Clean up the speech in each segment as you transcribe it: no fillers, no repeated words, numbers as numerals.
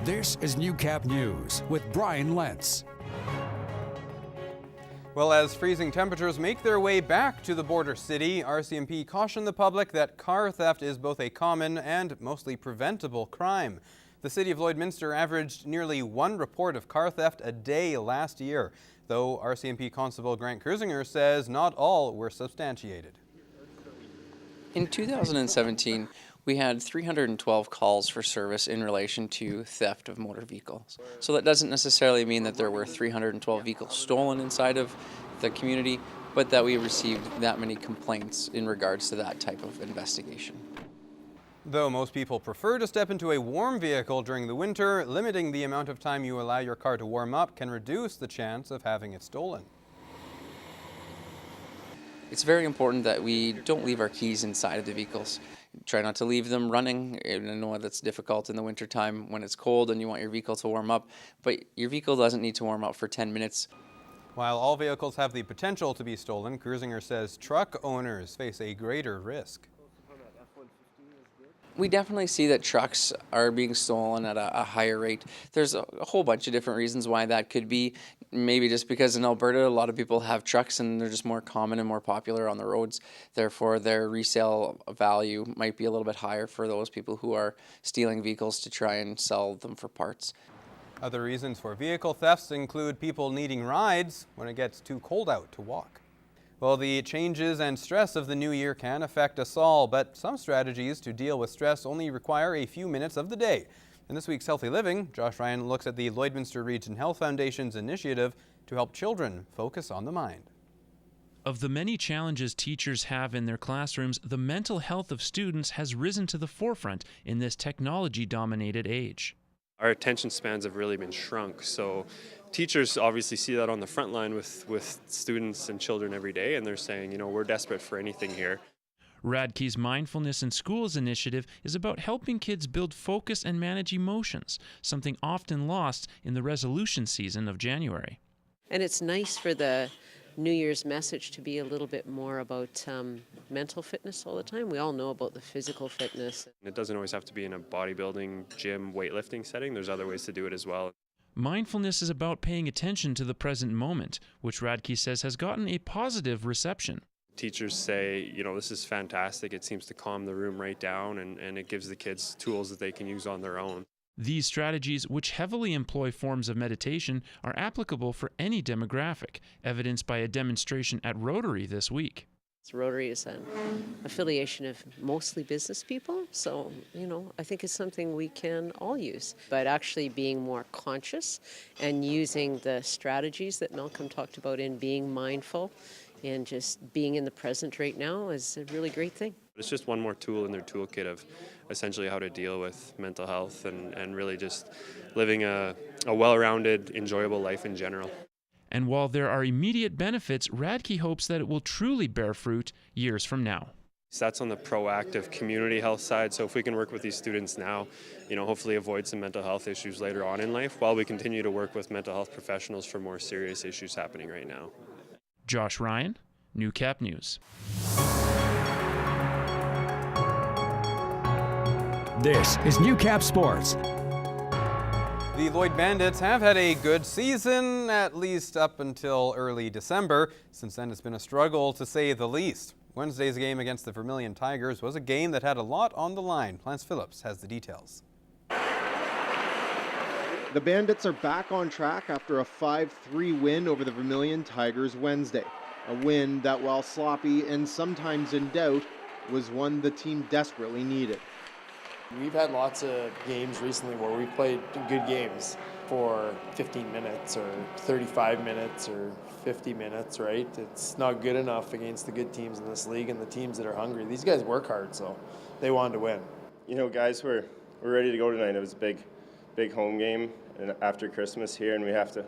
This is Newcap News with Brian Lentz. Well, as freezing temperatures make their way back to the border city, RCMP cautioned the public that car theft is both a common and mostly preventable crime. The city of Lloydminster averaged nearly one report of car theft a day last year, though RCMP Constable Grant Kersinger says not all were substantiated. In 2017, we had 312 calls for service in relation to theft of motor vehicles. So that doesn't necessarily mean that there were 312 vehicles stolen inside of the community, but that we received that many complaints in regards to that type of investigation. Though most people prefer to step into a warm vehicle during the winter, limiting the amount of time you allow your car to warm up can reduce the chance of having it stolen. It's very important that we don't leave our keys inside of the vehicles. Try not to leave them running. I know that's difficult in the wintertime when it's cold and you want your vehicle to warm up, but your vehicle doesn't need to warm up for 10 minutes. While all vehicles have the potential to be stolen, Kersinger says truck owners face a greater risk. We definitely see that trucks are being stolen at a higher rate. There's a whole bunch of different reasons why that could be. Maybe just because in Alberta a lot of people have trucks and they're just more common and more popular on the roads. Therefore their resale value might be a little bit higher for those people who are stealing vehicles to try and sell them for parts. Other reasons for vehicle thefts include people needing rides when it gets too cold out to walk. Well, the changes and stress of the new year can affect us all, but some strategies to deal with stress only require a few minutes of the day. In this week's Healthy Living, Josh Ryan looks at the Lloydminster Region Health Foundation's initiative to help children focus on the mind. Of the many challenges teachers have in their classrooms, the mental health of students has risen to the forefront in this technology-dominated age. Our attention spans have really been shrunk, so teachers obviously see that on the front line with students and children every day, and they're saying, you know, we're desperate for anything here. Radke's Mindfulness in Schools initiative is about helping kids build focus and manage emotions, something often lost in the resolution season of January. And it's nice for the New Year's message to be a little bit more about mental fitness all the time. We all know about the physical fitness. It doesn't always have to be in a bodybuilding, gym, weightlifting setting. There's other ways to do it as well. Mindfulness is about paying attention to the present moment, which Radke says has gotten a positive reception. Teachers say, you know, this is fantastic. It seems to calm the room right down, and it gives the kids tools that they can use on their own. These strategies, which heavily employ forms of meditation, are applicable for any demographic, evidenced by a demonstration at Rotary this week. Rotary is an affiliation of mostly business people, so, you know, I think it's something we can all use. But actually being more conscious and using the strategies that Malcolm talked about in being mindful and just being in the present right now is a really great thing. It's just one more tool in their toolkit of essentially how to deal with mental health and really just living a well-rounded, enjoyable life in general. And while there are immediate benefits, Radke hopes that it will truly bear fruit years from now. So that's on the proactive community health side. So if we can work with these students now, you know, hopefully avoid some mental health issues later on in life while we continue to work with mental health professionals for more serious issues happening right now. Josh Ryan, Newcap News. This is Newcap Sports. The Lloyd Bandits have had a good season, at least up until early December. Since then, it's been a struggle, to say the least. Wednesday's game against the Vermilion Tigers was a game that had a lot on the line. Lance Phillips has the details. The Bandits are back on track after a 5-3 win over the Vermilion Tigers Wednesday. A win that, while sloppy and sometimes in doubt, was one the team desperately needed. We've had lots of games recently where we played good games for 15 minutes or 35 minutes or 50 minutes, right? It's not good enough against the good teams in this league and the teams that are hungry. These guys work hard, so they wanted to win. You know, guys, we're ready to go tonight. It was a big home game and after Christmas here, and we have to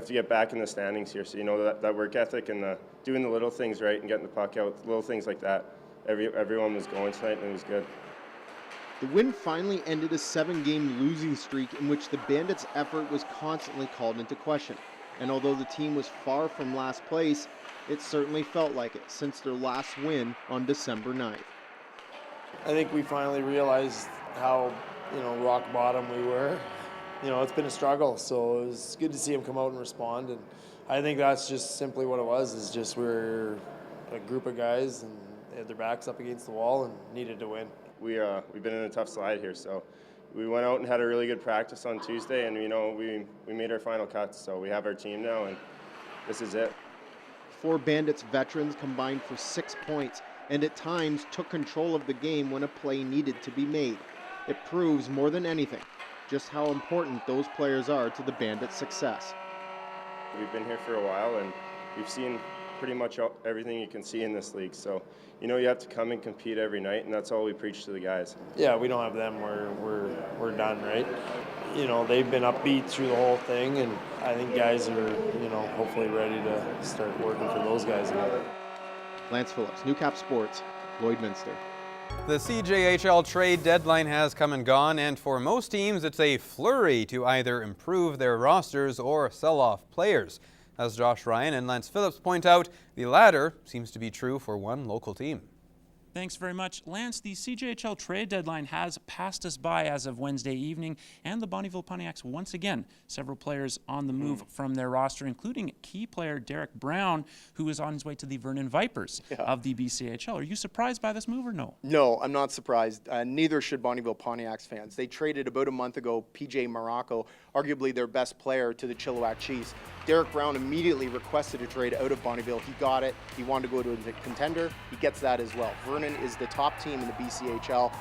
get back in the standings here. So, you know, that work ethic and doing the little things right and getting the puck out, little things like that. Everyone was going tonight, and it was good. The win finally ended a 7-game losing streak in which the Bandits' effort was constantly called into question. And although the team was far from last place, it certainly felt like it since their last win on December 9th. I think we finally realized how, rock bottom we were. it's been a struggle. So it was good to see him come out and respond. And I think that's just simply what it was, is just we're a group of guys and they had their backs up against the wall and needed to win. We've been in a tough slide here, so we went out and had a really good practice on Tuesday, and we made our final cuts. So we have our team now, and this is it. 4 Bandits veterans combined for 6 points, and at times took control of the game when a play needed to be made. It proves more than anything just how important those players are to the Bandits' success. We've been here for a while, and we've seen pretty much everything you can see in this league. So, you have to come and compete every night, and that's all we preach to the guys. Yeah, we don't have them. We're done, right? They've been upbeat through the whole thing, and I think guys are, hopefully ready to start working for those guys again. Lance Phillips, Newcap Sports, Lloydminster. The CJHL trade deadline has come and gone, and for most teams it's a flurry to either improve their rosters or sell off players. As Josh Ryan and Lance Phillips point out, the latter seems to be true for one local team. Thanks very much, Lance. The CJHL trade deadline has passed us by as of Wednesday evening, and the Bonnyville Pontiacs once again, several players on the move from their roster, including key player Derek Brown, who is on his way to the Vernon Vipers of the BCHL. Are you surprised by this move or no? No, I'm not surprised. Neither should Bonnyville Pontiacs fans. They traded about a month ago PJ Morocco, arguably their best player, to the Chilliwack Chiefs. Derek Brown immediately requested a trade out of Bonnyville. He got it. He wanted to go to a contender. He gets that as well. Vernon is the top team in the BCHL,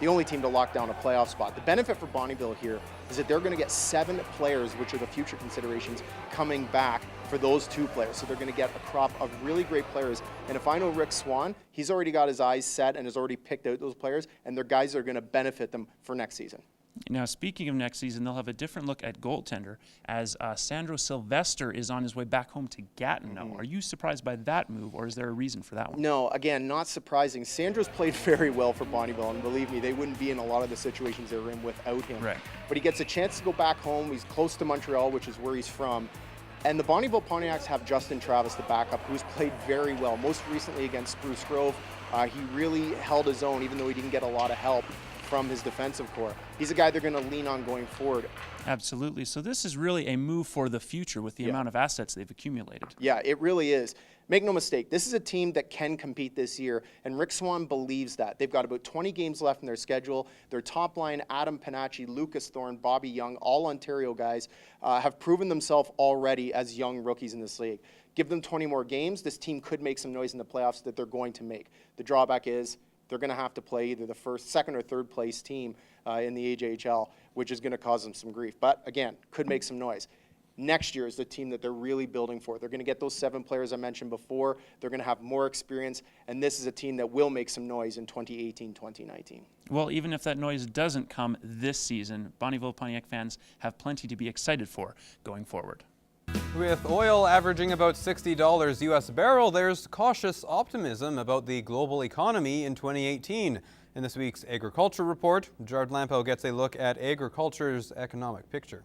the only team to lock down a playoff spot. The benefit for Bonnyville here is that they're going to get 7 players, which are the future considerations, coming back for those 2 players. So they're going to get a crop of really great players. And if I know Rick Swan, he's already got his eyes set and has already picked out those players, and their guys are going to benefit them for next season. Now, speaking of next season, they'll have a different look at goaltender as Sandro Sylvester is on his way back home to Gatineau. Are you surprised by that move, or is there a reason for that one? No, again, not surprising. Sandro's played very well for Bonnyville, and believe me, they wouldn't be in a lot of the situations they were in without him. Right. But he gets a chance to go back home. He's close to Montreal, which is where he's from. And the Bonnyville Pontiacs have Justin Travis, the backup, who's played very well, most recently against Spruce Grove. He really held his own, even though he didn't get a lot of help from his defensive core. He's a guy they're going to lean on going forward. Absolutely. So this is really a move for the future with the amount of assets they've accumulated. Yeah, it really is. Make no mistake, this is a team that can compete this year, and Rick Swan believes that. They've got about 20 games left in their schedule. Their top line, Adam Panacci, Lucas Thorne, Bobby Young, all Ontario guys, have proven themselves already as young rookies in this league. Give them 20 more games, this team could make some noise in the playoffs that they're going to make. The drawback is they're going to have to play either the first, second, or third place team in the AJHL, which is going to cause them some grief. But again, could make some noise. Next year is the team that they're really building for. They're going to get those 7 players I mentioned before. They're going to have more experience, and this is a team that will make some noise in 2018-2019. Well, even if that noise doesn't come this season, Bonnyville Pontiac fans have plenty to be excited for going forward. With oil averaging about $60 US a barrel, there's cautious optimism about the global economy in 2018. In this week's Agriculture Report, Jared Lampo gets a look at agriculture's economic picture.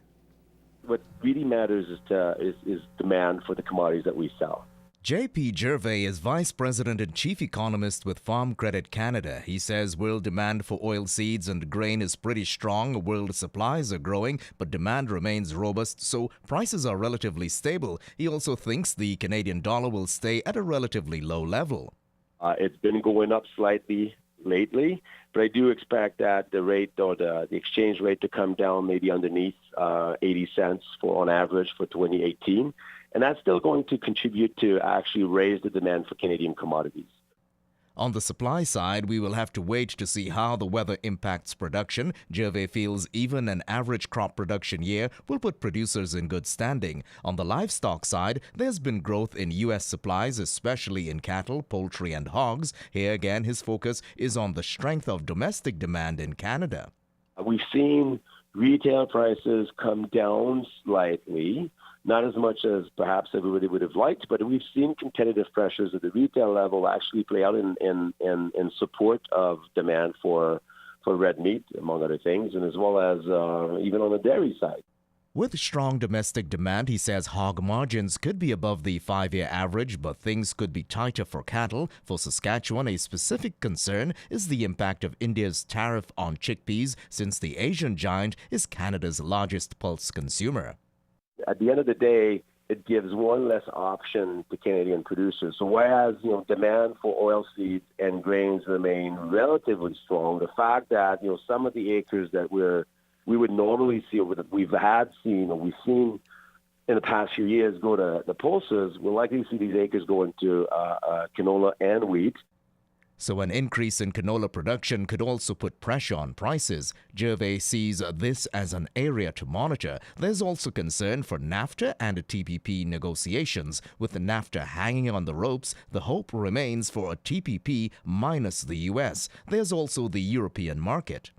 What really matters is demand for the commodities that we sell. JP Gervais is Vice President and Chief Economist with Farm Credit Canada. He says world demand for oilseeds and grain is pretty strong. World supplies are growing, but demand remains robust, so prices are relatively stable. He also thinks the Canadian dollar will stay at a relatively low level. It's been going up slightly lately, but I do expect that the rate or the exchange rate to come down maybe underneath 80 cents on average for 2018. And that's still going to contribute to actually raise the demand for Canadian commodities. On the supply side, we will have to wait to see how the weather impacts production. Gervais feels even an average crop production year will put producers in good standing. On the livestock side, there's been growth in U.S. supplies, especially in cattle, poultry, and hogs. Here again, his focus is on the strength of domestic demand in Canada. We've seen retail prices come down slightly. Not as much as perhaps everybody would have liked, but we've seen competitive pressures at the retail level actually play out in support of demand for red meat, among other things, and as well as even on the dairy side. With strong domestic demand, he says hog margins could be above the 5-year average, but things could be tighter for cattle. For Saskatchewan, a specific concern is the impact of India's tariff on chickpeas, since the Asian giant is Canada's largest pulse consumer. At the end of the day, it gives one less option to Canadian producers. So whereas demand for oilseeds and grains remain relatively strong, the fact that some of the acres that we would normally see, or that we've seen in the past few years go to the pulses, we're likely to see these acres go into canola and wheat. So an increase in canola production could also put pressure on prices. Gervais sees this as an area to monitor. There's also concern for NAFTA and TPP negotiations. With the NAFTA hanging on the ropes, the hope remains for a TPP minus the U.S. There's also the European market.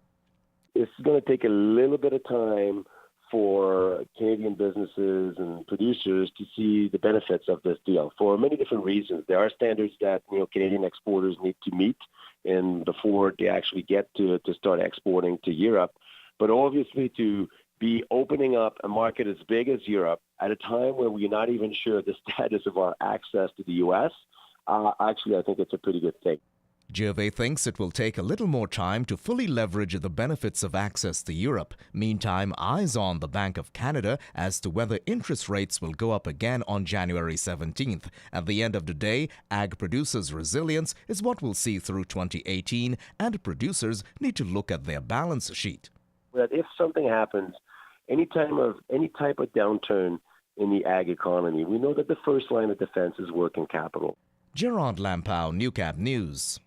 It's going to take a little bit of time for Canadian businesses and producers to see the benefits of this deal for many different reasons. There are standards that Canadian exporters need to meet and before they actually get to start exporting to Europe. But obviously, to be opening up a market as big as Europe at a time where we're not even sure the status of our access to the U.S., actually, I think it's a pretty good thing. Gervais thinks it will take a little more time to fully leverage the benefits of access to Europe. Meantime, eyes on the Bank of Canada as to whether interest rates will go up again on January 17th. At the end of the day, ag producers' resilience is what we'll see through 2018, and producers need to look at their balance sheet. That if something happens, any type of downturn in the ag economy, we know that the first line of defense is working capital. Gerard Lampow, Newcap News.